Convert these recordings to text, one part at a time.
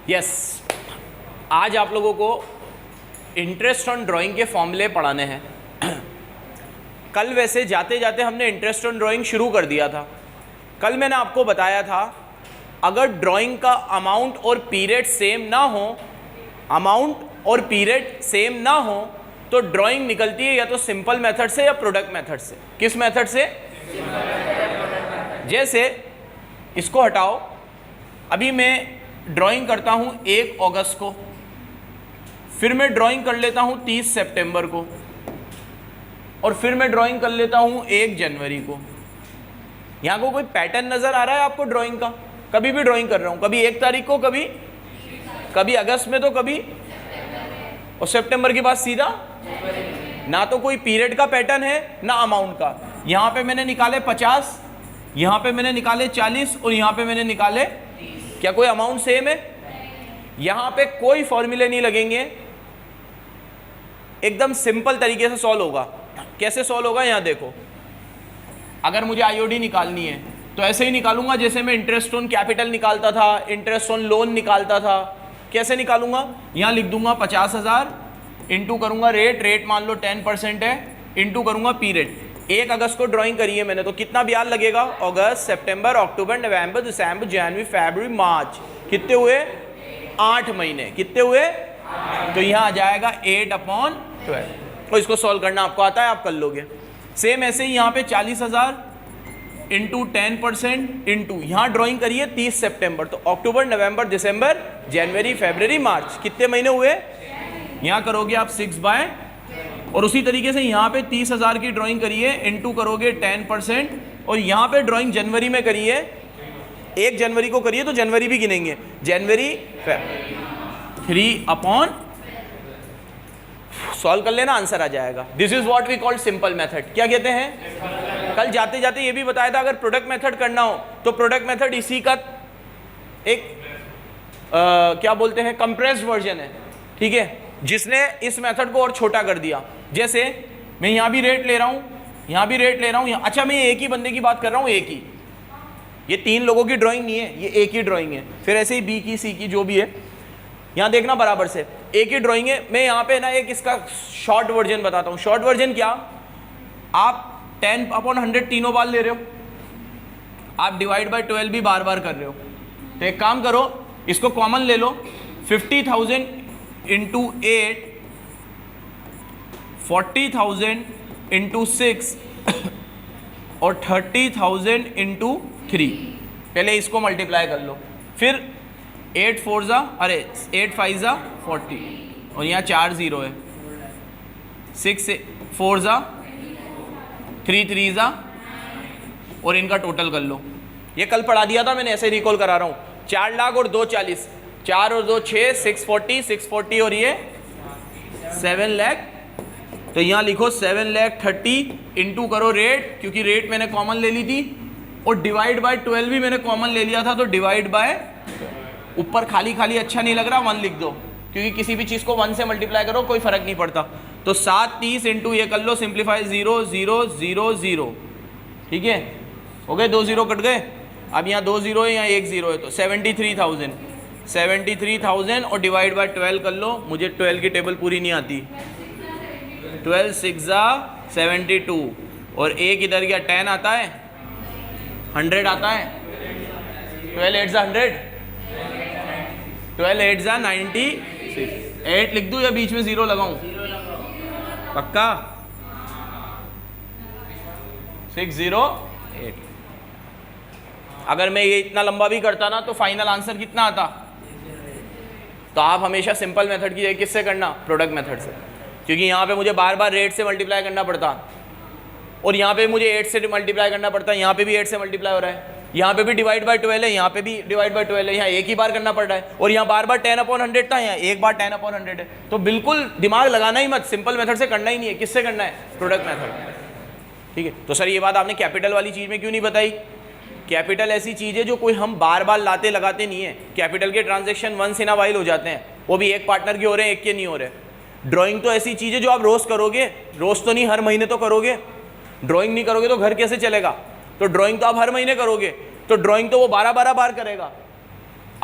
Yes, आज आप लोगों को इंटरेस्ट ऑन ड्राइंग के फॉर्मूले पढ़ाने हैं। कल वैसे जाते जाते हमने इंटरेस्ट ऑन ड्राइंग शुरू कर दिया था। कल मैंने आपको बताया था अगर ड्राइंग का अमाउंट और पीरियड सेम ना हो, अमाउंट और पीरियड सेम ना हो तो ड्राइंग निकलती है या तो सिंपल मेथड से या प्रोडक्ट मेथड से। किस मेथड से? जैसे इसको हटाओ, अभी मैं ड्राइंग करता हूं 1 अगस्त को, फिर मैं ड्राइंग कर लेता हूं 30 सितंबर को, और फिर मैं ड्राइंग कर लेता हूं 1 जनवरी को। यहां को कोई पैटर्न नजर आ रहा है आपको ड्राइंग का? कभी भी ड्राइंग कर रहा हूं, कभी 1 तारीख को, कभी अगस्त में, तो कभी और सितंबर के बाद सीधा ना तो कोई पीरियड का पैटर्न है ना अमाउंट का। यहां पे मैंने निकाले 50, यहां पे मैंने निकाले 40 और यहां पे मैंने निकाले 30। क्या कोई अमाउंट सेम है? यहां पे कोई फॉर्मूले नहीं लगेंगे, एकदम सिंपल तरीके से सॉल्व होगा। कैसे सॉल्व होगा? यहां देखो, अगर मुझे आईओडी निकालनी है तो ऐसे ही निकालूंगा जैसे मैं इंटरेस्ट ऑन कैपिटल निकालता था, इंटरेस्ट ऑन लोन निकालता था। कैसे निकालूंगा? यहां लिख दूंगा 50,000, इंटू करूंगा रेट मान लो 10% है, इंटू करूंगा पीरियड। 1 अगस्त को ड्राइंग करी है मैंने, तो कितना ब्याज लगेगा? अगस्त, सितंबर, अक्टूबर, नवंबर, दिसंबर, जनवरी, फरवरी, मार्च। कितने हुए? 8 महीने। कितने हुए? तो यहाँ आ जाएगा 8/12। तो इसको सॉल्व करना आपको आता है, आप कर लोगे। सेम ऐसे ही यहाँ पे 40,000 इंटू 10% इंटू यहाँ ड्राइंग करिए 30 सितंबर, तो अक्टूबर, नवंबर, दिसंबर, जनवरी, फरवरी, मार्च। कितने महीने हुए? यहाँ करोगे आप 6/, और उसी तरीके से यहाँ पे 30,000 की ड्राइंग करिए, इंटू करोगे 10%, और यहाँ पे ड्राइंग जनवरी में करिए, 1 जनवरी को करिए तो जनवरी भी गिनेंगे, जनवरी 3/, सॉल्व कर लेना, आंसर आ जाएगा। This is what we called simple method. क्या कहते हैं? कल जाते जाते ये भी बताया था अगर प्रोडक्ट मेथड करना हो तो प्रोडक्ट मेथड इसी का एक क्या बोलते हैं, कंप्रेस्ड वर्जन है, ठीक है, जिसने इस मेथड को और छोटा कर दिया। जैसे मैं यहाँ भी रेट ले रहा हूँ, यहाँ भी रेट ले रहा हूँ, अच्छा मैं एक ही बंदे की बात कर रहा हूँ, एक ही, ये 3 लोगों की ड्राइंग नहीं है, ये एक ही ड्राइंग है। फिर ऐसे ही बी की, सी की, जो भी है, यहाँ देखना बराबर से एक ही ड्राइंग है। मैं यहाँ पे ना एक इसका शॉर्ट वर्जन बताता हूँ। शॉर्ट वर्जन क्या? आप 10/100 तीनों बार ले रहे हो, आप डिवाइड बाय 12 भी बार बार कर रहे हो, तो एक काम करो, इसको कॉमन ले लो, 50,000 इंटू 8, 40,000 इंटू 6 और 30,000 इंटू 3। पहले इसको मल्टीप्लाई कर लो, फिर 8 5 ज़ा 40, और यहाँ 4 0 है, 6 4 ज़ा 3 3 ज़ा, और इनका टोटल कर लो। ये कल पढ़ा दिया था मैंने, ऐसे रिकॉल करा रहा हूँ। 4 लाख और 2 40, 4 और 2 6, 640, और ये 7 लाख। तो यहाँ लिखो 7,30,000 इंटू करो रेट, क्योंकि रेट मैंने कॉमन ले ली थी, और डिवाइड बाय 12 भी मैंने कॉमन ले लिया था, तो डिवाइड बाय, ऊपर खाली खाली अच्छा नहीं लग रहा, 1 लिख दो, क्योंकि किसी भी चीज़ को 1 से मल्टीप्लाई करो कोई फर्क नहीं पड़ता। तो 7 30 इंटू ये कर लो, सिंप्लीफाई 0 0 0 0, ठीक है, हो गए, 2 0 कट गए। अब यहाँ 2 0 है, यहाँ 1 0 है, तो 73,000 और डिवाइड बाय 12 कर लो। मुझे 12 की टेबल पूरी नहीं आती, 12 6 ज़ा 72, और एक इधर क्या 10 आता है, 100 आता है, 12 8 ज़ा 100, 12 8 ज़ा 96। 8 लिख दूँ या बीच में 0 लगाऊं? पक्का? 608। अगर मैं ये इतना लंबा भी करता ना तो फाइनल आंसर कितना आता? तो आप हमेशा सिंपल मेथड की किससे करना? प्रोडक्ट मेथड से, क्योंकि यहाँ पे मुझे बार बार रेट से मल्टीप्लाई करना पड़ता, और यहाँ पे मुझे 8 से मल्टीप्लाई करना पड़ता है, यहाँ पे भी 8 से मल्टीप्लाई हो रहा है, यहाँ पे भी डिवाइड बाय 12 है, यहाँ पे भी डिवाइड बाय 12 है, यहाँ एक ही बार करना पड़ रहा है, और यहाँ बार बार 10/100 था, यहाँ एक बार 10/100 है। तो बिल्कुल दिमाग लगाना ही मत, सिंपल मेथड से करना ही नहीं है। किससे करना है? प्रोडक्ट मेथड, ठीक है। तो सर ये बात आपने कैपिटल वाली चीज़ में क्यों नहीं बताई? कैपिटल ऐसी चीज़ है जो कोई हम बार बार लाते लगाते नहीं है। कैपिटल के transaction once in a while हो जाते हैं, वो भी एक पार्टनर के हो रहे हैं, एक के नहीं हो रहे। ड्राइंग तो ऐसी चीज़ है जो आप रोज़ करोगे, रोज़ तो नहीं, हर महीने तो करोगे। ड्राइंग नहीं करोगे तो घर कैसे चलेगा? तो ड्राइंग तो आप हर महीने करोगे, तो ड्राइंग तो वो 12-12 बार करेगा।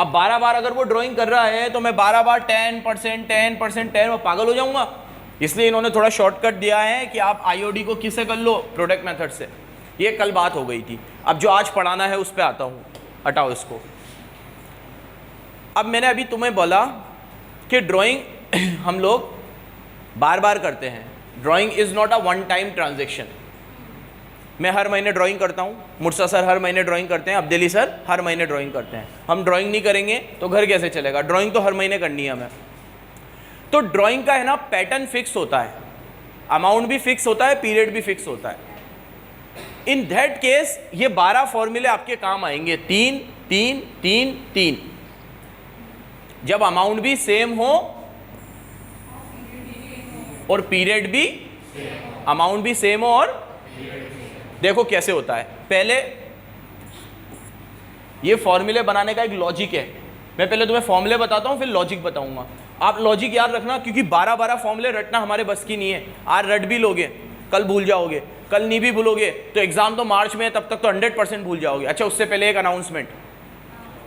अब 12 बार अगर वो ड्राइंग कर रहा है तो मैं 12 बार 10%, 10%, 10, पागल हो जाऊंगा। इसलिए इन्होंने थोड़ा शॉर्टकट दिया है कि आप आईओडी को किससे कर लो, प्रोडक्ट मेथड से। ये कल बात हो गई थी। अब जो आज पढ़ाना है उस पर आता हूँ, हटाओ इसको। अब मैंने अभी तुम्हें बोला कि ड्राइंग हम लोग बार बार करते हैं। Drawing is not a one time transaction. मैं हर महीने ड्राइंग करता हूँ, मुर्सा सर हर महीने ड्राइंग करते हैं, अब्देली सर हर महीने ड्राइंग करते हैं। हम ड्राइंग नहीं करेंगे तो घर कैसे चलेगा? ड्राइंग तो हर महीने करनी है हमें। तो ड्राइंग का है ना पैटर्न फिक्स होता है, अमाउंट भी फिक्स होता है, पीरियड भी फिक्स होता है। इन दैट केस ये 12 फॉर्मूले आपके काम आएंगे, 3 3 3 3। जब अमाउंट भी सेम हो और पीरियड भी, अमाउंट भी सेम हो और देखो कैसे होता है। पहले ये फॉर्मूले बनाने का एक लॉजिक है। मैं पहले तुम्हें फॉर्मूले बताता हूं, फिर लॉजिक बताऊंगा। आप लॉजिक याद रखना, क्योंकि 12 फॉर्मूले रटना हमारे बस की नहीं है। आज रट भी लोगे, कल भूल जाओगे, कल नहीं भी भूलोगे तो एग्जाम तो मार्च में है, तब तक तो 100% भूल जाओगे। अच्छा, उससे पहले एक अनाउंसमेंट,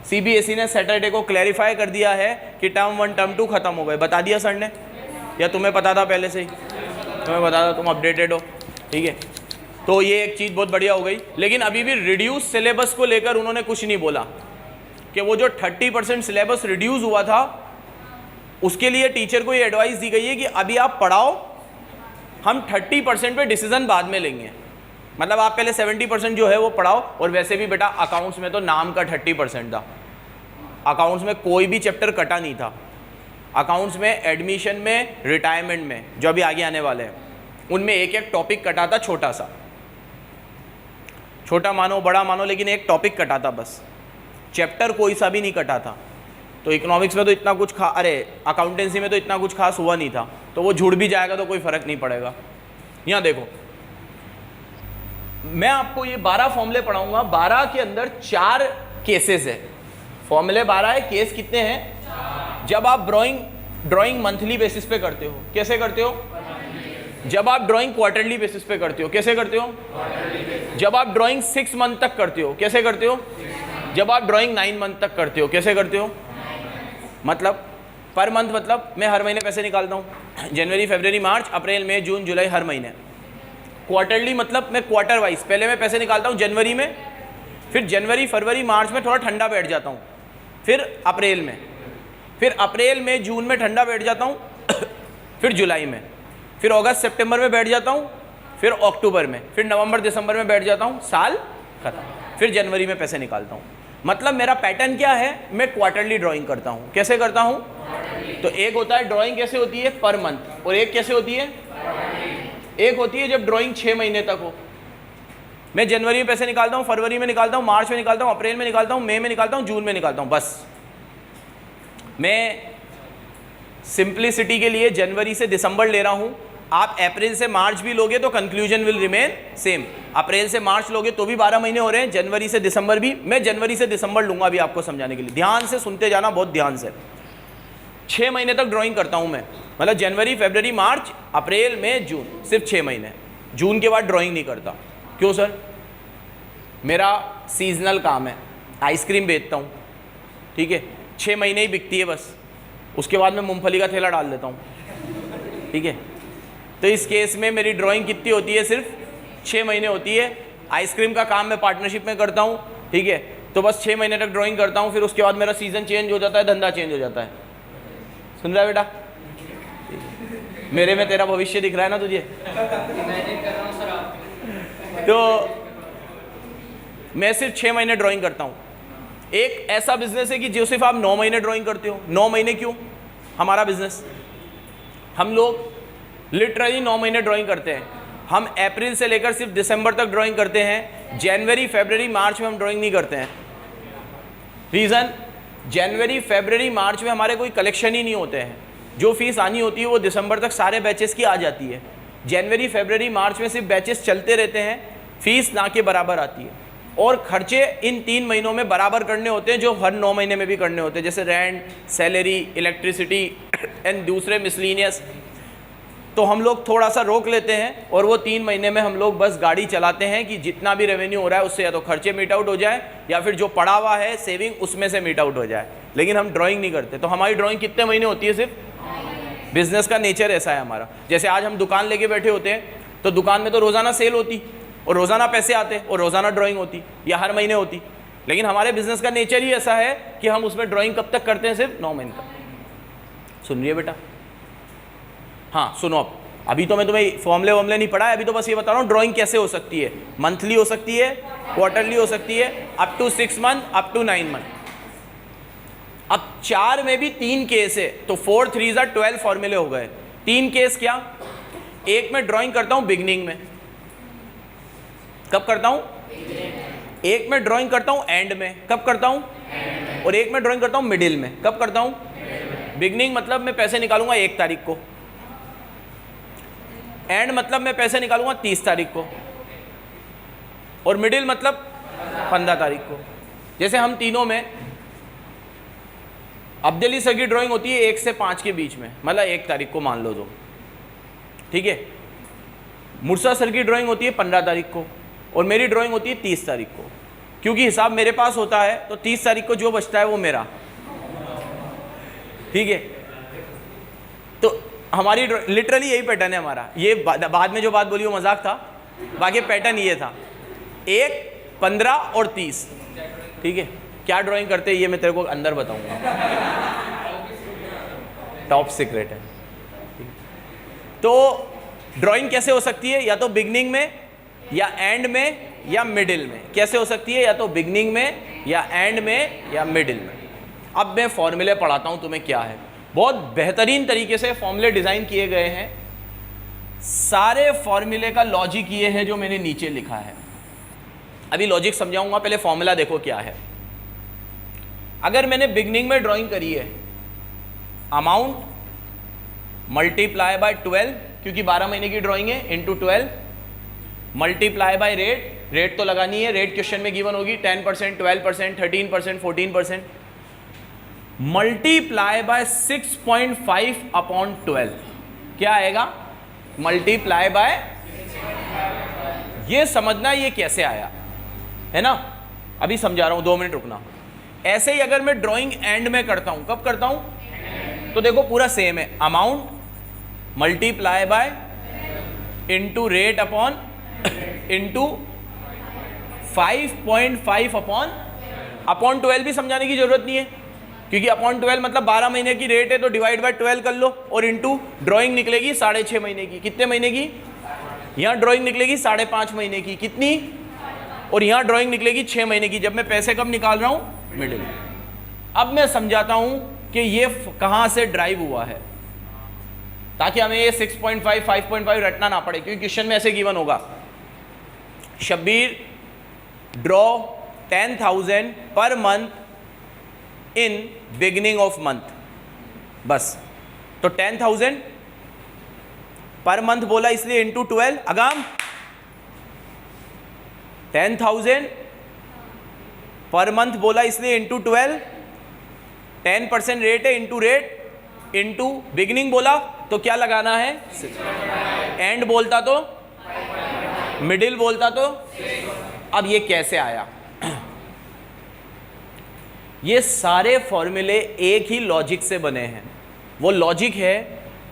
सीबीएसई ने सैटरडे को क्लैरिफाई कर दिया है कि टर्म 1 टर्म 2 खत्म हो गए। बता दिया सर ने, या तुम्हें पता था पहले से ही? तुम्हें पता था, तुम अपडेटेड हो, ठीक है। तो ये एक चीज़ बहुत बढ़िया हो गई। लेकिन अभी भी रिड्यूस सिलेबस को लेकर उन्होंने कुछ नहीं बोला कि वो जो 30% सिलेबस रिड्यूस हुआ था उसके लिए टीचर को ये एडवाइस दी गई है कि अभी आप पढ़ाओ, हम 30% पे डिसीजन बाद में लेंगे। मतलब आप पहले 70% जो है वो पढ़ाओ। और वैसे भी बेटा अकाउंट्स में तो नाम का 30% था। अकाउंट्स में कोई भी चैप्टर कटा नहीं था। अकाउंट्स में एडमिशन में, रिटायरमेंट में, जो अभी आगे आने वाले हैं, उनमें एक एक टॉपिक कटा था, छोटा सा, छोटा मानो बड़ा मानो, लेकिन एक टॉपिक कटा था बस। चैप्टर कोई सा भी नहीं कटा था। तो इकोनॉमिक्स में तो इतना कुछ अकाउंटेंसी में तो इतना कुछ खास हुआ नहीं था। तो वो जुड़ भी जाएगा तो कोई फर्क नहीं पड़ेगा। यहाँ देखो, मैं आपको ये 12 फॉर्मूले पढ़ाऊंगा। 12 के अंदर 4 केसेस है। फॉर्मूले 12 है, केस कितने हैं? जब आप ड्राइंग मंथली बेसिस पे करते हो, कैसे करते हो? जब आप ड्राइंग क्वार्टरली बेसिस पे करते हो, कैसे करते हो? जब आप ड्राइंग 6 मंथ तक करते हो, कैसे करते हो? जब आप ड्राइंग 9 मंथ तक करते हो, कैसे करते हो? मतलब पर मंथ, मतलब मैं हर महीने पैसे निकालता हूँ, जनवरी, फरवरी, मार्च, अप्रैल, मई, जून, जुलाई, हर महीने। क्वार्टरली मतलब मैं क्वार्टर वाइज पहले मैं पैसे निकालता हूँ जनवरी में, फिर जनवरी, फरवरी, मार्च में थोड़ा ठंडा बैठ जाता हूँ, फिर अप्रैल में, फिर अप्रैल में, जून में ठंडा बैठ जाता हूँ, फिर जुलाई में, फिर अगस्त सितंबर में बैठ जाता हूँ, फिर अक्टूबर में, फिर नवंबर दिसंबर में बैठ जाता हूँ, साल खत्म, फिर जनवरी में पैसे निकालता हूँ। मतलब मेरा पैटर्न क्या है? मैं क्वार्टरली ड्राइंग करता हूँ। कैसे करता हूँ? तो एक होता है ड्राइंग कैसे होती है? Per month. और एक कैसे होती है? एक होती है जब ड्राइंग 6 महीने तक हो। मैं जनवरी में पैसे निकालता हूँ, फरवरी में निकालता हूँ, मार्च में निकालता हूँ, अप्रैल में निकालता हूँ, मई में निकालता हूँ, जून में निकालता हूँ। बस मैं सिंप्लिसिटी के लिए जनवरी से दिसंबर ले रहा हूँ। आप अप्रैल से मार्च भी लोगे तो कंक्लूजन विल रिमेन सेम। अप्रैल से मार्च लोगे तो भी 12 महीने हो रहे हैं, जनवरी से दिसंबर भी। मैं जनवरी से दिसंबर लूंगा अभी आपको समझाने के लिए। ध्यान से सुनते जाना, बहुत ध्यान से। 6 महीने तक ड्राइंग करता हूं मैं, मतलब जनवरी, फरवरी, मार्च, अप्रैल, मई, जून, सिर्फ 6 महीने। जून के बाद ड्राइंग नहीं करता। क्यों सर? मेरा सीजनल काम है, आइसक्रीम बेचता हूँ, ठीक है, 6 महीने ही बिकती है बस, उसके बाद मैं मूंगफली का ठेला डाल देता हूँ, ठीक है। तो इस केस में मेरी ड्राइंग कितनी होती है? सिर्फ 6 महीने होती है। आइसक्रीम का काम मैं पार्टनरशिप में करता हूँ, ठीक है, तो बस 6 महीने तक ड्राइंग करता हूँ, फिर उसके बाद मेरा सीज़न चेंज हो जाता है, धंधा चेंज हो जाता है। सुन रहा है बेटा? मेरे में तेरा भविष्य दिख रहा है ना तुझे? तो मैं सिर्फ 6 महीने ड्राइंग करता हूँ। एक ऐसा बिजनेस है कि जो सिर्फ आप 9 महीने ड्राइंग करते हो। 9 महीने क्यों? हमारा बिजनेस, हम लोग लिटरली 9 महीने ड्राइंग करते हैं। हम अप्रैल से लेकर सिर्फ दिसंबर तक ड्राइंग करते हैं। जनवरी, फरवरी, मार्च में हम ड्राइंग नहीं करते हैं। रीज़न, जनवरी, फरवरी, मार्च में हमारे कोई कलेक्शन ही नहीं होते हैं। जो फीस आनी होती है वो दिसंबर तक सारे बैचेस की आ जाती है। जनवरी, फरवरी, मार्च में सिर्फ बैचेस चलते रहते हैं, फीस ना के बराबर आती है। और खर्चे इन 3 महीनों में बराबर करने होते हैं, जो हर 9 महीने में भी करने होते हैं, जैसे रेंट, सैलरी, इलेक्ट्रिसिटी एंड दूसरे मिसलिनियस। तो हम लोग थोड़ा सा रोक लेते हैं और वो 3 महीने में हम लोग बस गाड़ी चलाते हैं कि जितना भी रेवेन्यू हो रहा है उससे या तो खर्चे मीट आउट हो जाए या फिर जो पड़ा हुआ है सेविंग उसमें से मीट आउट हो जाए। लेकिन हम ड्राइंग नहीं करते। तो हमारी ड्राइंग कितने महीने होती है? सिर्फ। बिजनेस का नेचर ऐसा है हमारा। जैसे आज हम दुकान लेके बैठे होते हैं तो दुकान में तो रोज़ाना सेल होती और रोज़ाना पैसे आते और रोज़ाना ड्राइंग होती या हर महीने होती, लेकिन हमारे बिजनेस का नेचर ही ऐसा है कि हम उसमें ड्राइंग कब तक करते हैं? सिर्फ 9 महीने तक। सुन रही है बेटा? हाँ सुनो। अब अभी तो मैं तुम्हें फॉर्मूले वॉर्मूले नहीं पढ़ा है, अभी तो बस ये बता रहा हूँ ड्राइंग कैसे हो सकती है। मंथली हो सकती है, क्वार्टरली हो सकती है, up to 6 month, up to 9 month. अब 4 में भी 3 केस है, तो 4 3 12 फॉर्मूले हो गए। 3 केस क्या? एक में ड्राइंग करता हूं बिगनिंग में। कब करता हूं? एक में ड्राइंग करता हूं एंड में। कब करता हूं? और एक में ड्राइंग करता हूं मिडिल में। कब करता हूं? बिगनिंग मतलब मैं पैसे निकालूंगा 1 तारीख को, एंड मतलब मैं पैसे निकालूंगा 30 तारीख को, और मिडिल मतलब 15 तारीख को। जैसे हम तीनों में अब्दली सर की ड्राइंग होती है 1 से 5 के बीच में, मतलब 1 तारीख को मान लो तो, ठीक है। मुर्सा सर की ड्राइंग होती है 15 तारीख को और मेरी ड्राइंग होती है 30 तारीख को, क्योंकि हिसाब मेरे पास होता है तो 30 तारीख को जो बचता है वो मेरा, ठीक है। तो हमारी लिटरली यही पैटर्न है हमारा। ये बाद में जो बात बोली वो मजाक था, बाकी पैटर्न ये था 1, 15 और 30, ठीक है। क्या ड्राइंग करते हैं ये मैं तेरे को अंदर बताऊंगा, टॉप सीक्रेट है। तो ड्राइंग कैसे हो सकती है? या तो बिगनिंग में या एंड में या मिडिल में। कैसे हो सकती है? या तो बिगनिंग में या एंड में या मिडिल में। अब मैं फॉर्मूले पढ़ाता हूं तुम्हें क्या है। बहुत बेहतरीन तरीके से फॉर्मूले डिजाइन किए गए हैं। सारे फॉर्मूले का लॉजिक ये है जो मैंने नीचे लिखा है। अभी लॉजिक समझाऊंगा, पहले फॉर्मूला देखो क्या है। अगर मैंने बिगनिंग में ड्राइंग करी है अमाउंट मल्टीप्लाई बाय 12, क्योंकि 12 महीने की ड्राइंग है, into 12 multiply by rate. Rate तो लगानी है, रेट क्वेश्चन में गिवन होगी 10%, 12%, 13%, 14%। मल्टीप्लाई बाय 6.5 अपॉन 12 क्या आएगा? मल्टीप्लाई बाय, ये समझना ये कैसे आया है ना। अभी समझा रहा हूं, 2 मिनट रुकना। ऐसे ही अगर मैं ड्राइंग एंड में करता हूं, कब करता हूं? तो देखो पूरा सेम है, amount multiply by into rate upon into 5.5 upon 12 भी समझाने की जरूरत नहीं है, क्योंकि अपॉन 12 मतलब 12 महीने की रेट है तो डिवाइड बाय 12 कर लो, और इंटू ड्राइंग निकलेगी 6.5 महीने की। कितने महीने की? यहाँ ड्राइंग निकलेगी 5.5 महीने की। कितनी? और यहाँ ड्राइंग निकलेगी 6 महीने की। जब मैं पैसे कब निकाल रहा हूँ? मिडिल। अब मैं समझाता हूँ कि ये कहाँ से ड्राइव हुआ है, ताकि हमें ये 6.5 5.5 रटना ना पड़े, क्योंकि क्वेश्चन में ऐसे गिवन होगा, Shabbir draw 10,000 per month in beginning of month. बस, तो 10,000 पर मंथ बोला इसलिए इंटू 12। अगाम 10,000 पर मंथ बोला इसलिए इंटू 12, 10% रेट है, इंटू रेट, इंटू बिगिनिंग बोला तो क्या लगाना है? एंड बोलता तो, मिडिल बोलता तो। अब ये कैसे आया? ये सारे फॉर्मूले एक ही लॉजिक से बने हैं। वो लॉजिक है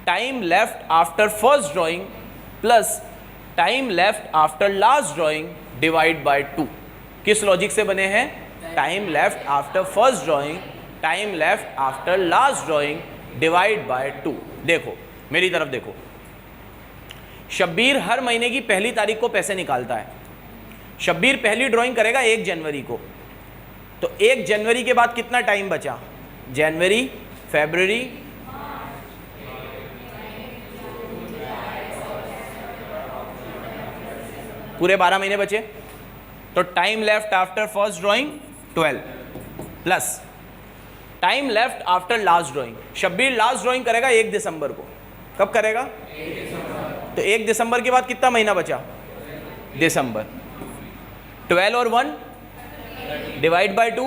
time left after first drawing plus time left after last drawing divide by 2। किस लॉजिक से बने हैं? Time left after first drawing, time left after last drawing divide by 2। देखो मेरी तरफ देखो, शब्बीर हर महीने की पहली तारीख को पैसे निकालता है। शब्बीर पहली ड्राइंग करेगा 1 जनवरी को, तो 1 जनवरी के बाद कितना टाइम बचा? जनवरी, फरवरी, पूरे 12 महीने बचे। तो time left after first drawing 12 plus time left after last drawing. Shabbir last drawing करेगा 1 दिसंबर को। कब करेगा? तो 1 दिसंबर के बाद कितना महीना बचा? दिसंबर। 12 और 1 डिवाइड बाय 2,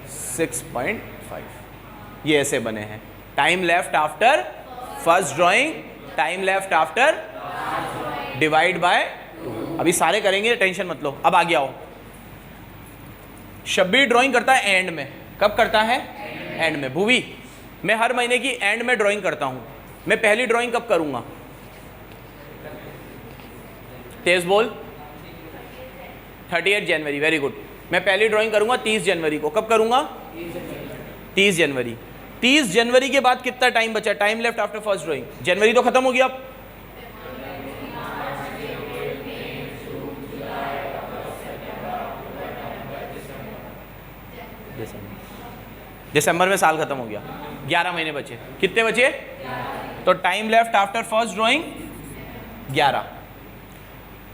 6.5। ये ऐसे बने हैं। Time left after first drawing, time left after divide by 2। अभी सारे करेंगे, टेंशन मत लो। अब आगे आओ, शब्बीर ड्राइंग करता है एंड में। कब करता है? एंड में। भूवी, मैं हर महीने की एंड में ड्राइंग करता हूं, मैं पहली ड्राइंग कब करूंगा? तेज बोल। 38 जनवरी, वेरी गुड। मैं पहली ड्राइंग करूंगा 30 जनवरी को। कब करूंगा? 30 जनवरी। 30 जनवरी के बाद कितना टाइम बचा? Time left after first drawing. जनवरी तो खत्म हो गया अब। दिसंबर में साल खत्म हो गया, 11 महीने बचे। कितने बचे? तो time left after first drawing 11।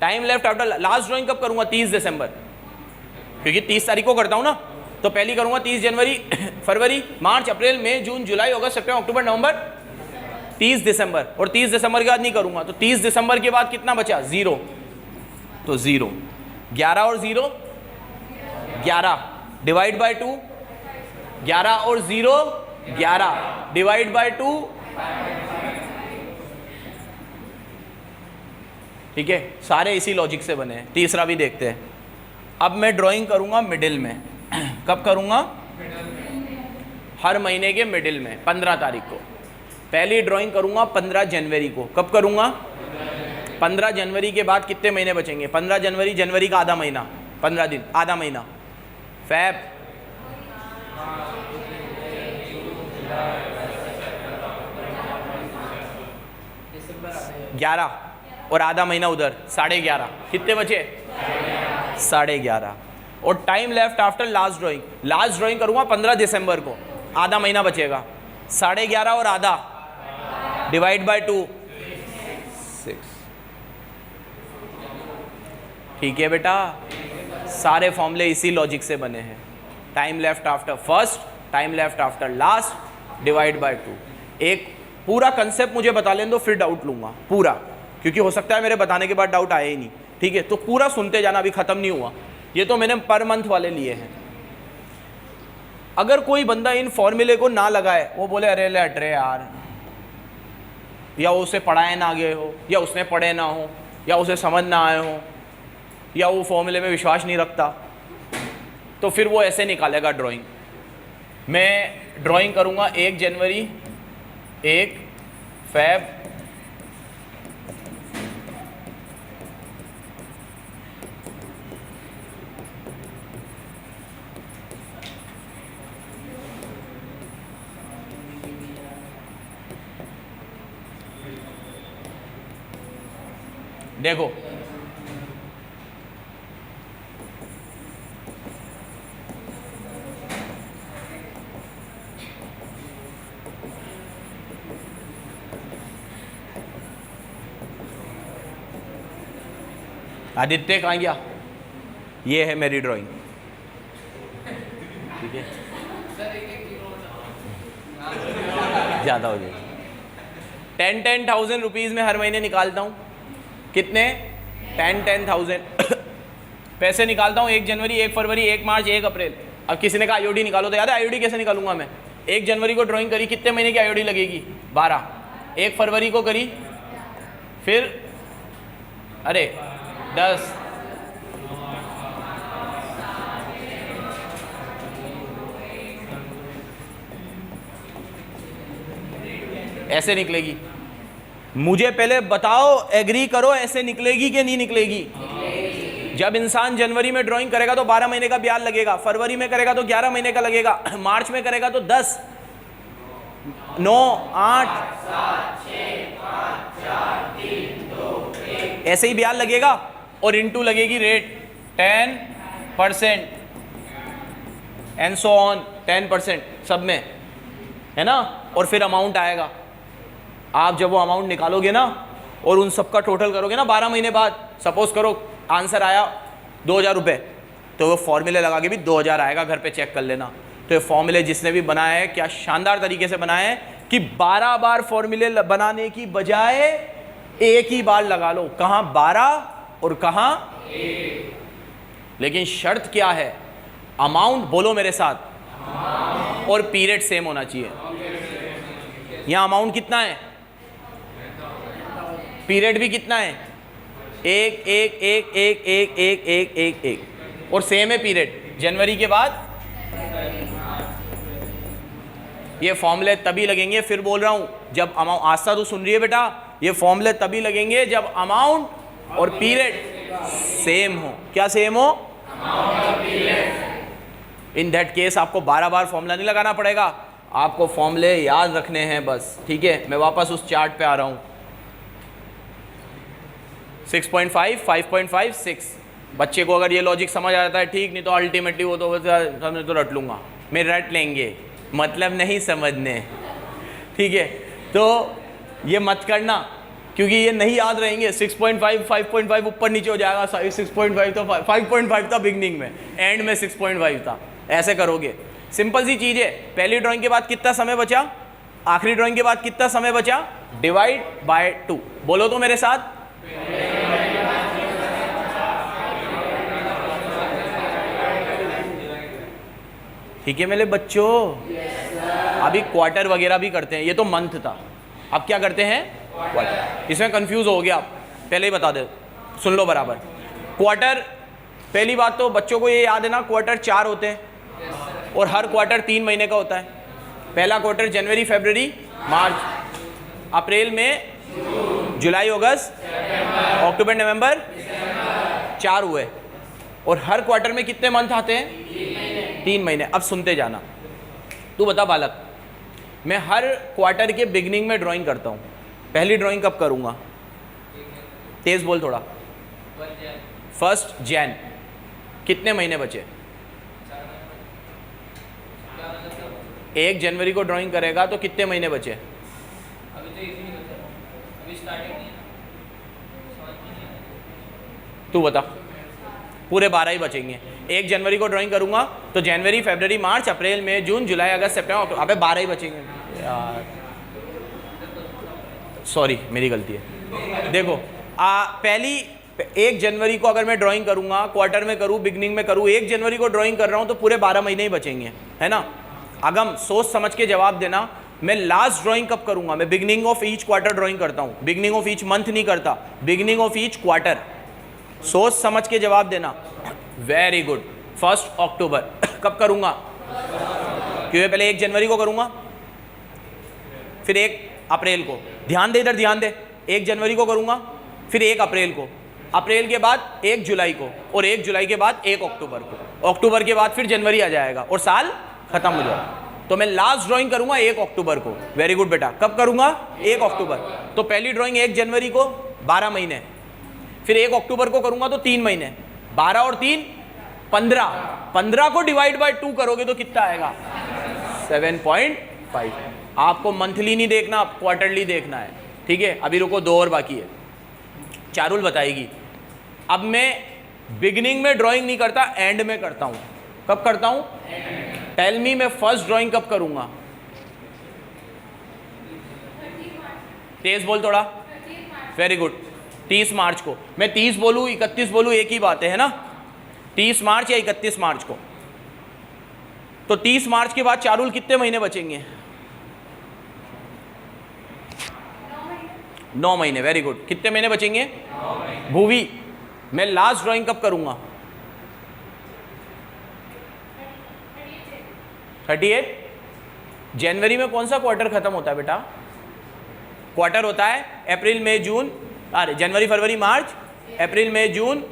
Time left after last drawing कब करूंगा? 30 दिसंबर, क्योंकि 30 तारीख को करता हूं ना, तो पहली करूंगा 30 जनवरी, फरवरी, मार्च, अप्रैल, मई, जून, जुलाई, अगस्त, सितंबर, अक्टूबर, नवंबर, 30 दिसंबर। और 30 दिसंबर के बाद नहीं करूंगा, तो 30 दिसंबर के बाद कितना बचा? 0। तो 0, 11 और 0, 11 डिवाइड बाय 2, 11 और 0, 11 डिवाइड बाय 2। ठीक है, सारे इसी लॉजिक से बने हैं। तीसरा भी देखते हैं। अब मैं ड्राइंग करूंगा मिडिल में। कब करूंगा? हर महीने के मिडिल में, 15 तारीख को। पहली ड्राइंग करूंगा 15 जनवरी को। कब करूंगा? 15 जनवरी के बाद कितने महीने बचेंगे? 15 जनवरी, जनवरी का आधा महीना, 15 दिन, आधा महीना। फैब, ग्यारह और आधा महीना उधर, 11.5। कितने बचे? 11.5। और time left after last drawing. Last drawing करूंगा 15 दिसंबर को, आधा महीना बचेगा। 11.5 और आधा डिवाइड बाय 2, 6। ठीक है बेटा, सारे फॉर्मूले इसी लॉजिक से बने हैं। Time left after first, time left after last divide by 2। एक पूरा कंसेप्ट मुझे बता लें तो फिर डाउट लूंगा पूरा, क्योंकि हो सकता है मेरे बताने के बाद डाउट आए ही नहीं। ठीक है, तो पूरा सुनते जाना, अभी खत्म नहीं हुआ। ये तो मैंने पर मंथ वाले लिए हैं। अगर कोई बंदा इन फॉर्मूले को ना लगाए, वो बोले अरे ले हट रे यार, या उसे पढ़ाए ना गए हो, या उसने पढ़े ना हो, या उसे समझ ना आए हो, या वो फॉर्मूले में विश्वास नहीं रखता, तो फिर वो ऐसे निकालेगा ड्राइंग। मैं ड्राइंग करूंगा 1 जनवरी, 1 फेब, देखो आदित्य कहाँ गया? ये है मेरी ड्राइंग। ठीक है, ज़्यादा हो जाएगा। 10,000 रुपीज़ में हर महीने निकालता हूँ। कितने? 10,000 पैसे निकालता हूँ। 1 जनवरी, 1 फरवरी, 1 मार्च, 1 अप्रैल। अब किसी ने कहा आईओडी निकालो, तो याद है आईओडी कैसे निकालूंगा मैं? 1 जनवरी को ड्राइंग करी, कितने महीने की आईओडी लगेगी? 12। 1 फरवरी को करी, फिर अरे 10, ऐसे निकलेगी। मुझे पहले बताओ, एग्री करो, ऐसे निकलेगी कि नहीं निकलेगी? जब इंसान जनवरी में ड्राइंग करेगा तो 12 महीने का ब्याज लगेगा, फरवरी में करेगा तो 11 महीने का लगेगा, मार्च में करेगा तो 10, 9, 8, 7, 6, 5, 4, 3, 2, 1 ऐसे ही ब्याज लगेगा। और इनटू लगेगी रेट 10% एंड सो ऑन, 10% सब में, है ना। और फिर अमाउंट आएगा। आप जब वो अमाउंट निकालोगे ना और उन सबका टोटल करोगे ना 12 महीने बाद, सपोज करो आंसर आया 2,000 रुपये, तो वो फॉर्मूले लगा के भी 2,000 आएगा, घर पे चेक कर लेना। तो ये फॉर्मूले जिसने भी बनाया है, क्या शानदार तरीके से बनाए हैं कि 12 बार फॉर्मूले बनाने की बजाय एक ही बार लगा लो। कहाँ 12 और कहाँ 1। लेकिन शर्त क्या है? अमाउंट बोलो मेरे साथ, और पीरियड सेम होना चाहिए। यहाँ अमाउंट कितना है, पीरियड भी कितना है? 1 1 1 1 1 1 1 1 1 1 और सेम है पीरियड। जनवरी के बाद ये फॉर्मूले तभी लगेंगे, फिर बोल रहा हूं, जब अमाउंट, आस्था तो सुन रही है बेटा, ये फॉर्मूले तभी लगेंगे जब अमाउंट और पीरियड सेम हो। क्या सेम हो? इन दैट केस आपको 12 बार फॉर्मूला नहीं लगाना पड़ेगा, आपको फॉर्मूले याद रखने हैं बस। ठीक है, मैं वापस उस चार्ट पे आ रहा हूं। 6.5, 5.5, 6। बच्चे को अगर ये लॉजिक समझ आ जाता है ठीक, नहीं तो अल्टीमेटली वो तो रट लूंगा, मैं रट लेंगे, मतलब नहीं समझने। ठीक है, तो ये मत करना, क्योंकि ये नहीं याद रहेंगे। 6.5, 5.5 ऊपर नीचे हो जाएगा, 6.5 तो 5.5 था बिगनिंग में, एंड में 6.5 था। ऐसे करोगे, सिंपल सी चीज़ है। पहली ड्राइंग के बाद कितना समय बचा, आखिरी ड्राइंग के बाद कितना समय बचा, डिवाइड बाय 2। बोलो तो मेरे साथ, ठीक है मेरे बच्चों। अभी क्वार्टर वगैरह भी करते हैं, ये तो मंथ था, अब क्या करते हैं क्वार्टर। इसमें कंफ्यूज हो गया, पहले ही बता दे, सुन लो बराबर। क्वार्टर, पहली बात तो बच्चों को ये याद है ना, क्वार्टर 4 होते हैं और हर क्वार्टर 3 महीने का होता है। पहला क्वार्टर जनवरी, फरवरी, मार्च, अप्रैल, मई, जुलाई, अगस्त, अक्टूबर, नवंबर, 4 हुए। और हर क्वार्टर में कितने मंथ आते हैं? 3 महीने। अब सुनते जाना। तू बता बालक, मैं हर क्वार्टर के बिगनिंग में ड्राइंग करता हूँ, पहली ड्राइंग कब करूँगा? तेज बोल थोड़ा। 1 जैन। कितने महीने बचे? 1 जनवरी को ड्राइंग करेगा तो कितने महीने बचे? अभी तो 1 ही बचा, अभी स्टार्टिंग नहीं है। तू बता। पूरे 12 ही बचेंगे। 1 जनवरी को ड्राइंग करूंगा तो जनवरी, फरवरी, मार्च, अप्रैल, मई, जून, जुलाई, अगस्त, सितंबर, अबे 12 ही बचेंगे यार, सॉरी मेरी गलती है। देखो पहली 1 जनवरी को अगर मैं ड्राइंग करूंगा, क्वार्टर में करूं, बिगनिंग में करूं, 1 जनवरी को ड्राइंग कर रहा हूं तो पूरे 12 महीने ही बचेंगे, है ना। अगम सोच समझ के जवाब देना। मैं लास्ट ड्राइंग कब करूंगा? मैं beginning of each quarter drawing करता हूं, बिगनिंग ऑफ ईच मंथ नहीं करता, बिगनिंग ऑफ ईच क्वार्टर। सोच समझ के जवाब देना। Very good. 1 अक्टूबर कब करूंगा? क्योंकि पहले 1 जनवरी को करूंगा, फिर 1 अप्रैल को। ध्यान दे, इधर ध्यान दे। 1 जनवरी को करूंगा, फिर 1 अप्रैल को, अप्रैल के बाद 1 जुलाई को, और 1 जुलाई के बाद 1 अक्टूबर को, अक्टूबर के बाद फिर जनवरी आ जाएगा और साल खत्म हो जाएगा। तो मैं लास्ट ड्राइंग करूंगा 1 अक्टूबर को। वेरी गुड बेटा। कब करूंगा? 1 अक्टूबर। तो पहली ड्राइंग 1 जनवरी को, 12 महीने, फिर 1 अक्टूबर को करूंगा तो 3 महीने, 12 और 3 15, 15 को डिवाइड बाय 2 करोगे तो कितना आएगा? 7.5। आपको मंथली नहीं देखना, क्वार्टरली देखना है, ठीक है। अभी रुको, 2 और बाकी है, चारुल बताएगी। अब मैं बिगिनिंग में ड्राइंग नहीं करता, एंड में करता हूं। कब करता हूं? टेल मी, मैं फर्स्ट ड्राइंग कब करूंगा? तेज बोल थोड़ा। Very good. 30 मार्च को। मैं 30 बोलूं, 31 बोलूं, एक ही बात है ना। 30 मार्च या 31 मार्च को। तो 30 मार्च के बाद चारुल कितने महीने बचेंगे? 9 महीने। Very good. कितने महीने बचेंगे? भूवी, मैं लास्ट ड्राइंग कब करूंगा? 38। जनवरी में कौन सा क्वार्टर खत्म होता है बेटा? क्वार्टर होता है अप्रैल, मई, जून, अरे जनवरी, फरवरी, मार्च, अप्रैल, मई, जून,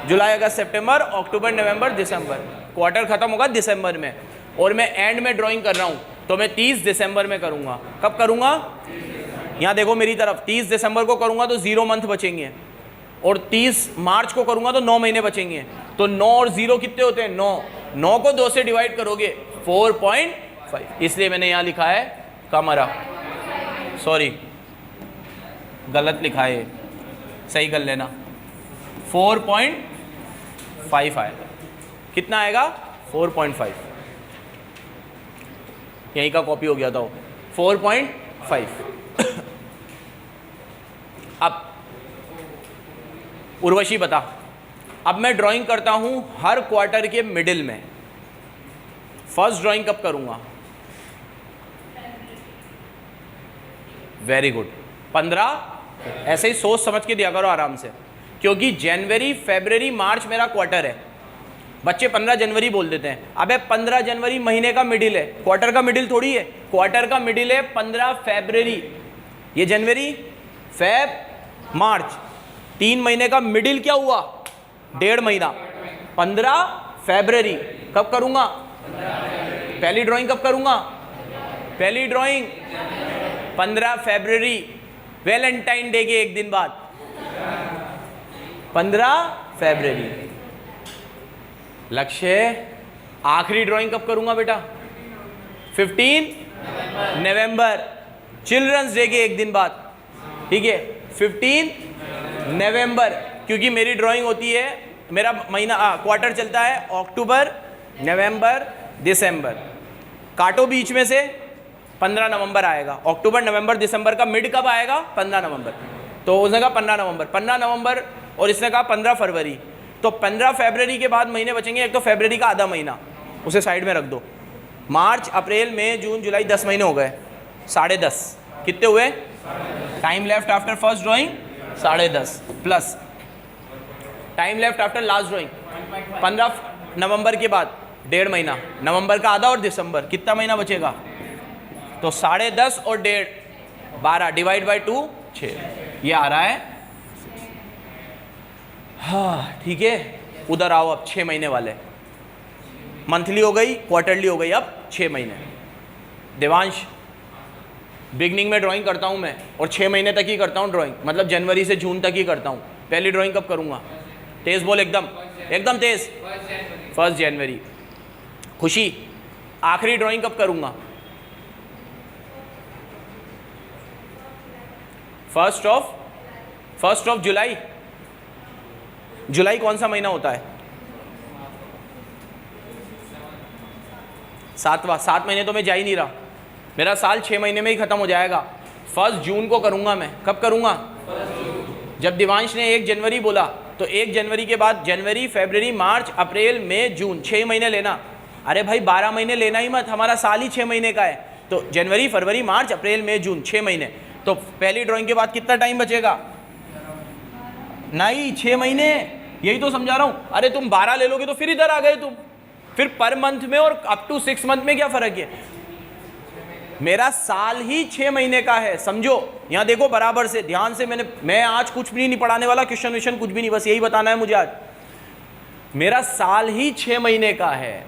जुलाई, अगस्त, सितंबर, अक्टूबर, नवंबर, दिसंबर। क्वार्टर खत्म होगा दिसंबर में, और मैं एंड में ड्राइंग कर रहा हूं तो मैं 30 दिसंबर में करूंगा। कब करूंगा? यहां देखो मेरी तरफ। 30 दिसंबर को करूंगा तो 0 मंथ बचेंगे, और 30 मार्च को करूंगा तो 9 महीने बचेंगे। तो 9 और 0 कितने होते हैं? 9। 9 को 2 से डिवाइड करोगे 4.5, इसलिए मैंने यहां लिखा है कमरा। सॉरी गलत लिखा है, सही कर लेना। 4.5 आएगा। कितना आएगा? 4.5। यहीं का कॉपी हो गया था वो। 4.5। अब उर्वशी बता, अब मैं ड्राइंग करता हूं हर क्वार्टर के मिडिल में। फर्स्ट ड्राइंग कब करूंगा? Very good. 15। ऐसे ही सोच समझ के दिया करो आराम से, क्योंकि जनवरी, फरवरी, मार्च मेरा क्वार्टर है, बच्चे 15 जनवरी बोल देते हैं। अबे 15 जनवरी महीने का मिडिल है, क्वार्टर का मिडिल थोड़ी है। क्वार्टर का मिडिल है 15 फरवरी। ये जनवरी, फेब, मार्च, 3 महीने का मिडिल क्या हुआ? 1.5 महीना। 15 फरवरी कब करूंगा? पहली ड्राइंग कब करूंगा? पहली ड्राइंग 15 फरवरी, वैलेंटाइन डे के एक दिन बाद 15 फरवरी। लक्ष्य, आखिरी ड्राइंग कब करूंगा बेटा? 15 नवंबर, चिल्ड्रंस डे के एक दिन बाद, ठीक है, 15 नवंबर, क्योंकि मेरी ड्राइंग होती है, मेरा महीना क्वार्टर चलता है अक्टूबर, नवंबर, दिसंबर। काटो बीच में से, 15 नवंबर आएगा। अक्टूबर, नवंबर, दिसंबर का मिड कब आएगा? 15 नवंबर। तो उसने कहा 15 नवंबर, 15 नवंबर, और इसने कहा 15 फरवरी। तो 15 फरवरी के बाद महीने बचेंगे। एक तो फरवरी का आधा महीना, उसे साइड में रख दो। मार्च, अप्रैल, मई, जून, जुलाई, 10 महीने हो गए। 10.5 कितने हुए? Time left after first drawing 10.5 plus time left after last drawing 15 नवंबर के बाद 1.5 महीना। नवंबर का आधा और दिसंबर, कितना महीना बचेगा? तो 10.5 और 1.5 12 डिवाइड बाई 2 6, ये आ रहा है। हाँ ठीक है, उधर आओ। अब 6 महीने वाले, मंथली हो गई, क्वार्टरली हो गई, अब 6 महीने। देवांश, बिगनिंग में ड्राइंग करता हूँ मैं, और 6 महीने तक ही करता हूँ ड्राइंग, मतलब जनवरी से जून तक ही करता हूँ। पहली ड्राइंग कब करूँगा? तेज बोल, एकदम एकदम तेज। 1 जनवरी। खुशी, आखिरी ड्राइंग कब करूँगा? 1 जुलाई। जुलाई कौन सा महीना होता है? 7वां। 7 महीने तो मैं जा ही नहीं रहा, मेरा साल 6 महीने में ही खत्म हो जाएगा। 1 जून को करूंगा मैं। कब करूंगा? जब दिवांश ने 1 जनवरी बोला, तो 1 जनवरी के बाद जनवरी, फरवरी, मार्च, अप्रैल, मई, जून, 6 महीने लेना। अरे भाई 12 महीने लेना ही मत, हमारा साल ही 6 महीने का है। तो जनवरी, फरवरी, मार्च, अप्रैल, मई, जून, 6 महीने। तो पहली ड्राइंग के बाद कितना टाइम बचेगा? नहीं, 6 महीने, यही तो समझा रहा हूं। अरे तुम 12 ले लोगे तो फिर इधर आ गए तुम। फिर पर मंथ में और अप टू 6 मंथ में क्या फर्क है? मेरा साल ही 6 महीने का है, समझो। यहां देखो बराबर से, ध्यान से। मैं आज कुछ भी नहीं पढ़ाने वाला, क्वेश्चन विश्चन कुछ भी नहीं, बस यही बताना है मुझे आज। मेरा साल ही 6 महीने का है।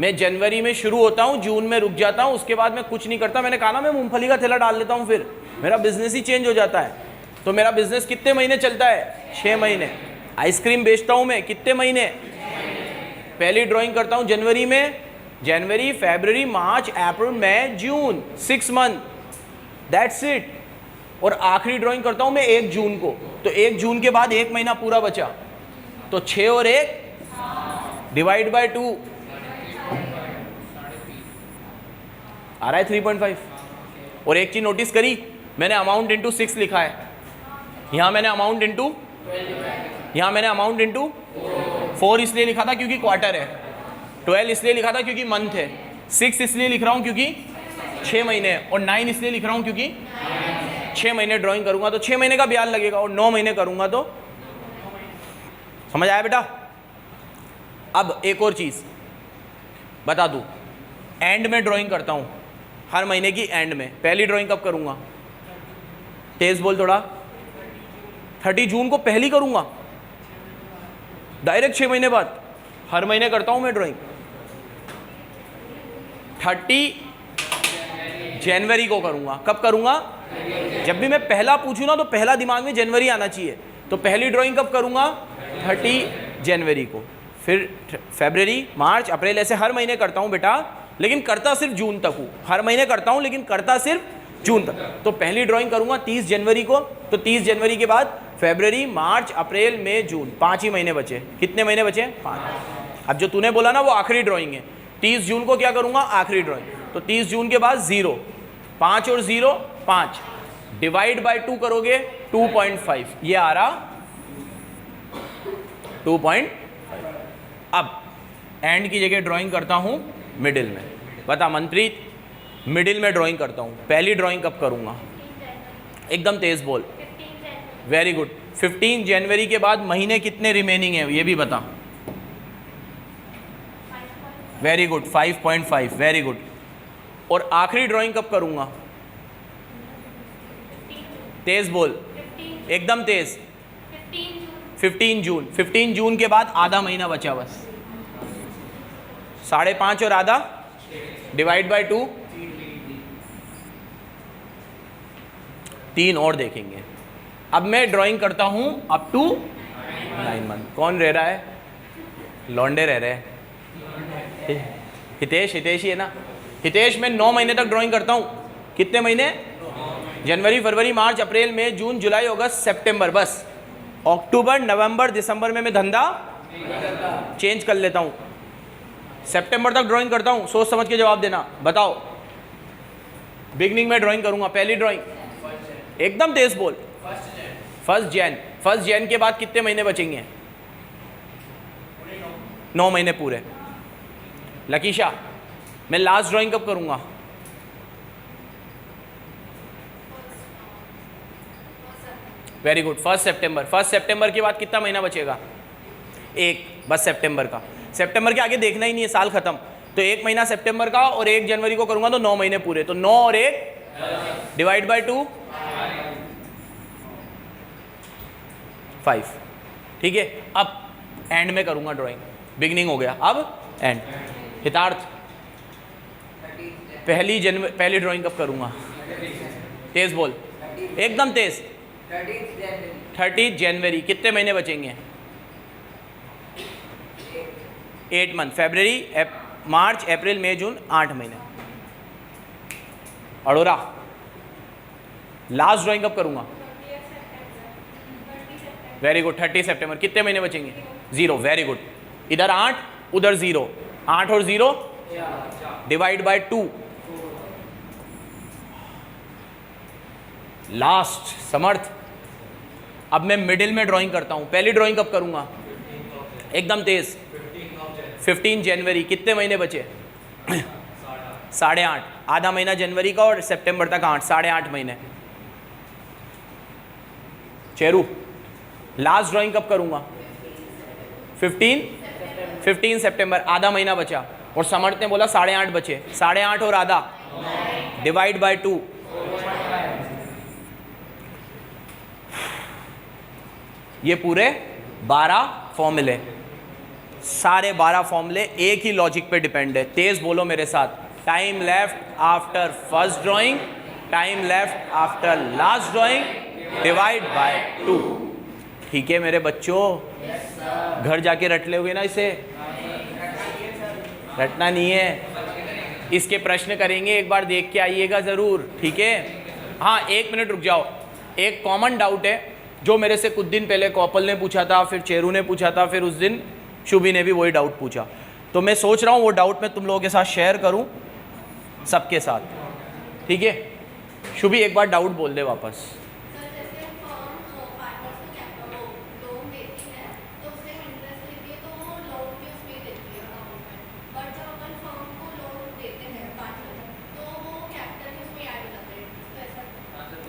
मैं जनवरी में शुरू होता हूं, जून में रुक जाता हूं, उसके बाद मैं कुछ नहीं करता। मैंने कहा ना, मैं मूंगफली का थैला डाल लेता हूं, फिर मेरा बिजनेस ही चेंज हो जाता है। तो मेरा बिजनेस कितने महीने चलता है? 6 महीने। आइसक्रीम बेचता हूं मैं कितने महीने? पहली ड्राइंग करता हूं जनवरी में, जनवरी, फरवरी, मार्च, अप्रैल, मई, जून, 6 मंथ, दैट्स इट। और आखिरी ड्राइंग करता हूं मैं 1 जून को। तो 1 जून के बाद 1 महीना पूरा बचा, तो 6 और 1 डिवाइड बाय 2 आ रहा है 3.5। और एक चीज नोटिस करी, मैंने अमाउंट इंटू 6 लिखा है। यहां मैंने अमाउंट इंटू 4 इसलिए लिखा था क्योंकि क्वार्टर है, 12 इसलिए लिखा था क्योंकि मंथ है, 6 इसलिए लिख रहा हूं क्योंकि 6 महीने है, और 9 इसलिए लिख रहा हूं क्योंकि 6 महीने ड्राइंग करूंगा तो 6 महीने का ब्याज लगेगा, और 9 महीने करूंगा तो। समझ आया बेटा? अब एक और चीज बता दूं, एंड में ड्राइंग करता हूं हर महीने की एंड में। पहली ड्राइंग कब करूंगा? तेज बोल थोड़ा। 30 जून को पहली करूंगा, डायरेक्ट 6 महीने बाद। हर महीने करता हूं मैं ड्राइंग। 30 जनवरी को करूंगा। कब करूंगा? जब भी मैं पहला पूछूं ना, तो पहला दिमाग में जनवरी आना चाहिए। तो पहली ड्राइंग कब करूंगा? 30 जनवरी को। फिर फरवरी, मार्च, अप्रैल, ऐसे हर महीने करता हूं बेटा, लेकिन करता सिर्फ जून तक हूं। हर महीने करता हूं लेकिन करता सिर्फ जून तक। तो पहली ड्राइंग करूंगा 30 जनवरी को, तो 30 जनवरी के बाद फरवरी, मार्च, अप्रैल, मई, जून, 5 ही महीने बचे। कितने महीने बचे? 5। अब जो तूने बोला ना वो आखिरी ड्राइंग है। 30 जून को क्या करूंगा? आखिरी ड्राइंग। तो 30 जून के बाद 0, 5 और 0 5, डिवाइड बाय 2 करोगे 2.5, ये आ रहा 2.5। अब एंड की जगह ड्राइंग करता हूं मिडिल में। बता मनप्रीत, मिडिल में ड्राइंग करता हूं, पहली ड्राइंग कब करूंगा? एकदम तेज बोल। Very good. 15 जनवरी के बाद महीने कितने रिमेनिंग है ये भी बता। Very good, 5.5, very good. और आखिरी ड्राइंग कब करूंगा? तेज बोल, एकदम तेज। 15 जून। 15 जून के बाद आधा महीना बचा बस। 5.5 और आधा डिवाइड बाय 2, 3 और देखेंगे। अब मैं ड्राइंग करता हूं अप टू 9 मंथ। कौन रह रहा है? लौंडे रह रहे हैं। हितेश ही है ना? हितेश, मैं 9 महीने तक ड्राइंग करता हूं। कितने महीने? जनवरी, फरवरी, मार्च, अप्रैल, मई, जून, जुलाई, अगस्त, सितंबर, बस। अक्टूबर, नवंबर, दिसंबर में मैं धंधा चेंज कर लेता हूं। सितंबर तक ड्राइंग करता हूं। सोच समझ के जवाब देना। बताओ, बिगनिंग में ड्राइंग करूंगा। पहली ड्राइंग एकदम तेज बोल। 1 जैन के बाद कितने महीने बचेंगे? 9 महीने पूरे। लकीशा, मैं लास्ट ड्राइंग कब करूंगा? वेरी गुड, 1 सितंबर। 1 सितंबर के बाद कितना महीना बचेगा? 1, बस सितंबर का। सितंबर के आगे देखना ही नहीं है, साल खत्म। तो 1 महीना सितंबर का और 1 जनवरी को करूंगा तो 9 महीने पूरे। तो 9 और 1 डिवाइड बाय 2, 5। ठीक है, अब एंड में करूंगा ड्राइंग। बिगनिंग हो गया, अब एंड। हितार्थ, पहली ड्राइंग कब करूंगा? तेज बोल, एकदम तेज। 30 जनवरी। कितने महीने बचेंगे? 8 मंथ। फरवरी, मार्च, अप्रैल, मई, जून, 8 महीने। अड़ोरा, लास्ट ड्राइंग कब करूंगा? वेरी गुड, 30 सितंबर। कितने महीने बचेंगे? 0। Very good. इधर 8, उधर 0। 8 और 0 डिवाइड बाय 2, लास्ट। समर्थ, अब मैं मिडिल में ड्राइंग करता हूं। पहली ड्राइंग कब करूंगा? एकदम तेज। 15 जनवरी। कितने महीने बचे? 8.5। आधा महीना जनवरी का और सितंबर तक 8, 8.5 महीने। चेरू, लास्ट ड्राइंग कब करूंगा? 15 सितंबर। आधा महीना बचा और समर्थ ने बोला 8.5 बचे। 8.5 और आधा डिवाइड बाय 2, ये पूरे 12 फॉर्मूले, सारे 12 फॉर्मूले एक ही लॉजिक पे डिपेंड है। तेज बोलो मेरे साथ। Time left after first drawing, time left after last drawing divide by 2। ठीक है मेरे बच्चों, घर जाके रट लोगे ना इसे? रटना नहीं है, इसके प्रश्न करेंगे, एक बार देख के आइएगा ज़रूर। ठीक है, हाँ 1 मिनट रुक जाओ। एक कॉमन डाउट है जो मेरे से कुछ दिन पहले कौपल ने पूछा था, फिर चेरू ने पूछा था, फिर उस दिन शुभी ने भी वही डाउट पूछा। तो मैं सोच रहा हूँ वो डाउट मैं तुम लोगों के साथ शेयर करूँ सबके साथ। ठीक है, शुभी एक बार डाउट बोल दे वापस।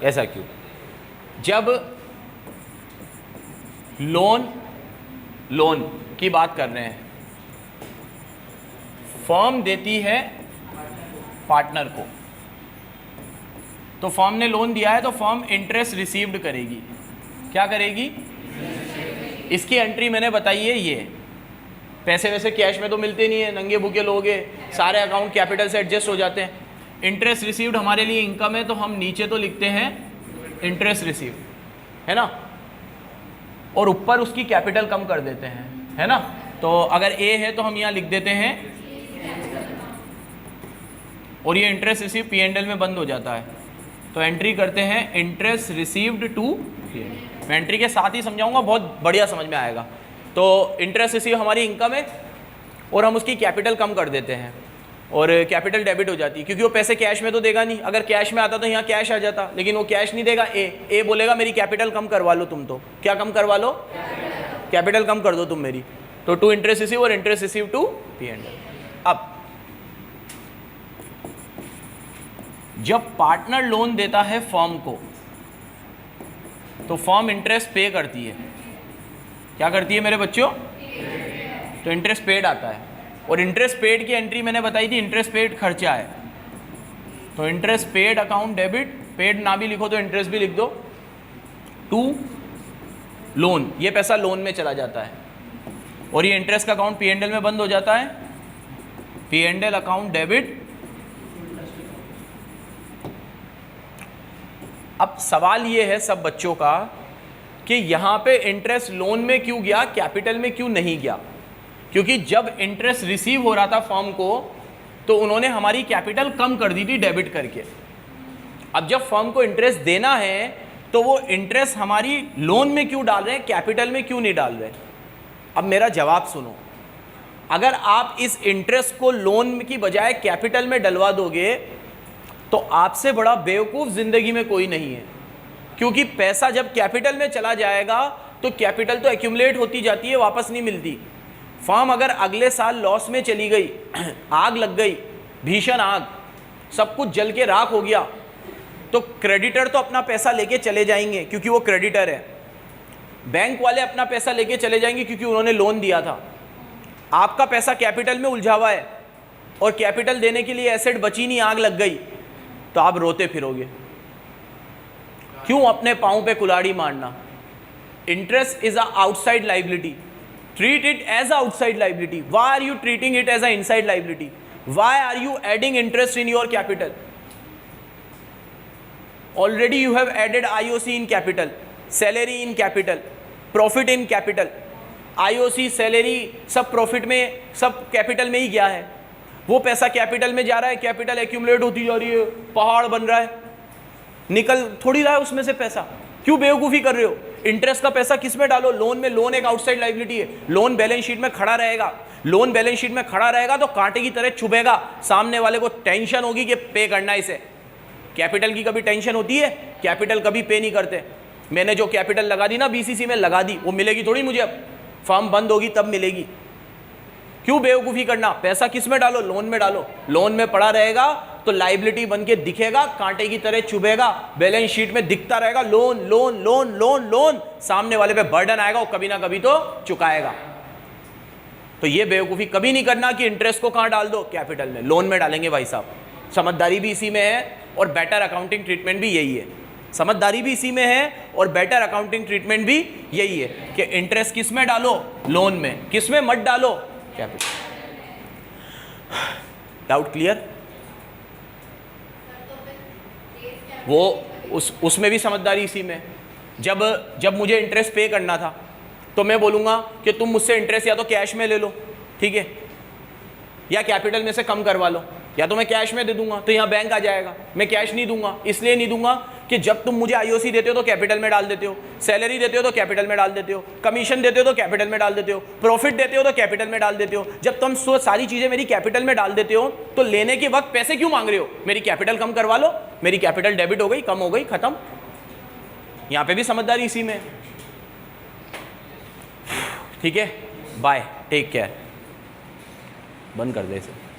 ऐसा क्यों? जब लोन की बात कर रहे हैं, फर्म देती है पार्टनर को, तो फर्म ने लोन दिया है तो फर्म इंटरेस्ट रिसीव्ड करेगी। क्या करेगी? इसकी एंट्री मैंने बताई है। ये पैसे वैसे कैश में तो मिलते नहीं है, नंगे भूखे लोग हैं, सारे अकाउंट कैपिटल से एडजस्ट हो जाते हैं। इंटरेस्ट रिसीव्ड हमारे लिए इनकम है, तो हम नीचे तो लिखते हैं इंटरेस्ट रिसीव्ड, है ना, और ऊपर उसकी कैपिटल कम कर देते हैं, है ना। तो अगर ए है तो हम यहाँ लिख देते हैं, और ये इंटरेस्ट रिसीव P&L में बंद हो जाता है। तो एंट्री करते हैं इंटरेस्ट रिसीव्ड टू P&L। मैं एंट्री के साथ ही समझाऊंगा, बहुत बढ़िया समझ में आएगा। तो इंटरेस्ट रिसीव हमारी इनकम है और हम उसकी कैपिटल कम कर देते हैं और कैपिटल डेबिट हो जाती है, क्योंकि वो पैसे कैश में तो देगा नहीं। अगर कैश में आता तो यहाँ कैश आ जाता, लेकिन वो कैश नहीं देगा। ए बोलेगा मेरी कैपिटल कम करवा लो तुम, तो क्या कम करवा लो? कैपिटल कम कर दो तुम मेरी। तो टू इंटरेस्ट रिसीव और इंटरेस्ट रिसीव टू P&L। अब जब पार्टनर लोन देता है फर्म को, तो फर्म इंटरेस्ट पे करती है। क्या करती है मेरे बच्चों? तो इंटरेस्ट पेड आता है, और इंटरेस्ट पेड की एंट्री मैंने बताई थी, इंटरेस्ट पेड खर्चा है, तो interest paid account debit, paid ना भी लिखो तो इंटरेस्ट भी लिख दो, टू लोन, ये पैसा लोन में चला जाता है और ये इंटरेस्ट का अकाउंट P&L में बंद हो जाता है, P&L अकाउंट डेबिट। अब सवाल ये है सब बच्चों का कि यहाँ पे इंटरेस्ट लोन में क्यों गया, कैपिटल में क्यों नहीं गया? क्योंकि जब इंटरेस्ट रिसीव हो रहा था फर्म को तो उन्होंने हमारी कैपिटल कम कर दी थी डेबिट करके। अब जब फर्म को इंटरेस्ट देना है तो वो इंटरेस्ट हमारी लोन में क्यों डाल रहे हैं, कैपिटल में क्यों नहीं डाल रहे? अब मेरा जवाब सुनो, अगर आप इस इंटरेस्ट को लोन की बजाय कैपिटल में डलवा दोगे तो आपसे बड़ा बेवकूफ़ जिंदगी में कोई नहीं है। क्योंकि पैसा जब कैपिटल में चला जाएगा तो कैपिटल तो एक्यूमुलेट होती जाती है, वापस नहीं मिलती। फर्म अगर अगले साल लॉस में चली गई, आग लग गई, भीषण आग, सब कुछ जल के राख हो गया, तो क्रेडिटर तो अपना पैसा लेके चले जाएंगे क्योंकि वो क्रेडिटर है, बैंक वाले अपना पैसा लेके चले जाएंगे क्योंकि उन्होंने लोन दिया था। आपका पैसा कैपिटल में उलझा हुआ है और कैपिटल देने के लिए एसेट बची नहीं, आग लग गई, तो आप रोते फिरोगे। क्यों अपने पाँव पे कुल्हाड़ी मारना? Interest is a outside liability, treat it as a outside liability. Why are you treating it as a inside liability? Why are you adding interest in your capital? Already you have added IOC in capital, salary in capital, profit in capital. IOC, salary सब profit में, सब capital में ही गया है। वो पैसा capital में जा रहा है, capital accumulate होती जा रही है, पहाड़ बन रहा है, निकल थोड़ी रहा है उसमें से पैसा। क्यों बेवकूफ़ी कर रहे हो? इंटरेस्ट का पैसा किस में डालो? लोन में। लोन एक आउटसाइड लाइबिलिटी है, लोन बैलेंस शीट में खड़ा रहेगा। लोन बैलेंस शीट में खड़ा रहेगा तो कांटे की तरह चुभेगा, सामने वाले को टेंशन होगी कि पे करना इसे। कैपिटल की कभी टेंशन होती है? कैपिटल कभी पे नहीं करते। मैंने जो कैपिटल लगा दी ना BCC में, लगा दी, वो मिलेगी थोड़ी मुझे, अब फर्म बंद होगी तब मिलेगी। क्यों बेवकूफ़ी करना? पैसा किस में डालो? लोन में डालो। लोन में पड़ा रहेगा तो लाइबिलिटी बन के दिखेगा, कांटे की तरह चुभेगा, बैलेंस शीट में दिखता रहेगा loan loan loan loan loan, सामने वाले पे बर्डन आएगा, वो कभी ना कभी तो चुकाएगा। तो ये बेवकूफ़ी कभी नहीं करना कि इंटरेस्ट को कहाँ डाल दो, कैपिटल में। लोन में डालेंगे भाई साहब। समझदारी भी इसी में है और बेटर अकाउंटिंग ट्रीटमेंट भी यही है। समझदारी भी इसी में है और बेटर अकाउंटिंग ट्रीटमेंट भी यही है कि इंटरेस्ट किस में डालो? लोन में। किस में मत डालो? कैपिटल। Doubt clear? वो उसमें भी समझदारी इसी में। जब मुझे इंटरेस्ट पे करना था तो मैं बोलूँगा कि तुम मुझसे इंटरेस्ट या तो कैश में ले लो, ठीक है, या कैपिटल में से कम करवा लो, या तो मैं कैश में दे दूंगा तो यहाँ बैंक आ जाएगा। मैं कैश नहीं दूंगा, इसलिए नहीं दूंगा कि जब तुम मुझे IOC देते हो तो कैपिटल में डाल देते हो, सैलरी देते हो तो कैपिटल में डाल देते हो, कमीशन देते हो तो कैपिटल में डाल देते हो, प्रॉफिट देते हो तो कैपिटल में डाल देते हो। जब तुम सारी चीज़ें मेरी कैपिटल में डाल देते हो तो लेने के वक्त पैसे क्यों मांग रहे हो? मेरी कैपिटल कम करवा लो, मेरी कैपिटल डेबिट हो गई, कम हो गई, खत्म। यहाँ पे भी समझदारी इसी में। ठीक है, बाय, टेक केयर, बंद कर दे इसे।